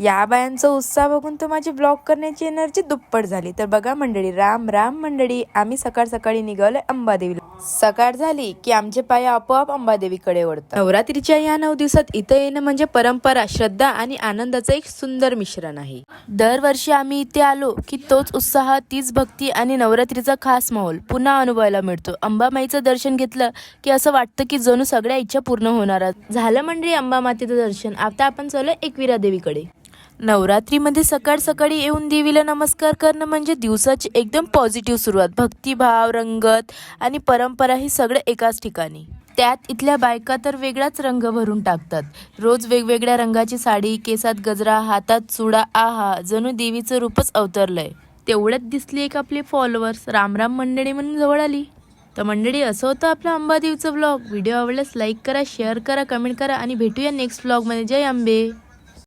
या बायांचा उत्साह बघून तर माझी ब्लॉग करण्याची एनर्जी दुप्पट झाली। तर बघा मंडळी, राम राम मंडळी, आम्ही सकाळ सकाळी निघालोय अंबादेवीला। सकाळ झाली की आमचे पाय आपोआप अंबादेवीकडे वळतात। नवरात्रीच्या या 9 दिवसात इथे येणं म्हणजे परंपरा, श्रद्धा आणि आनंदाचं एक सुंदर मिश्रण आहे। दरवर्षी आम्ही इथे आलो की तोच उत्साह, तीच भक्ती आणि नवरात्रीचा खास माहोल पुन्हा अनुभवायला मिळतो। अंबामाईचं दर्शन घेतलं की असं वाटतं की जणू सगळ्या इच्छा पूर्ण होणार झालं। मंडळी, अंबा मातेचं दर्शन, आता आपण चाललोय एकविरा देवीकडे। नवरात्रीमध्ये सकाळ सकाळी येऊन देवीला नमस्कार करणं म्हणजे दिवसाची एकदम पॉझिटिव्ह सुरुवात। भक्तिभाव, रंगत आणि परंपरा हे सगळं एकाच ठिकाणी। त्यात इथल्या बायका तर वेगळाच रंग भरून टाकतात। रोज वेगवेगळ्या रंगाची साडी, केसात गजरा, हातात चुडा, आहा, जणू देवीचं रूपच अवतरलंय। तेवढ्यात दिसली एक आपले फॉलोअर्स, रामराम मंडळी म्हणून जवळ आली। तर मंडळी, असं होतं आपलं अंबादेवीचं व्लॉग। व्हिडिओ आवडल्यास लाईक करा, शेअर करा, कमेंट करा आणि भेटूया नेक्स्ट व्लॉगमध्ये। जय अंबे।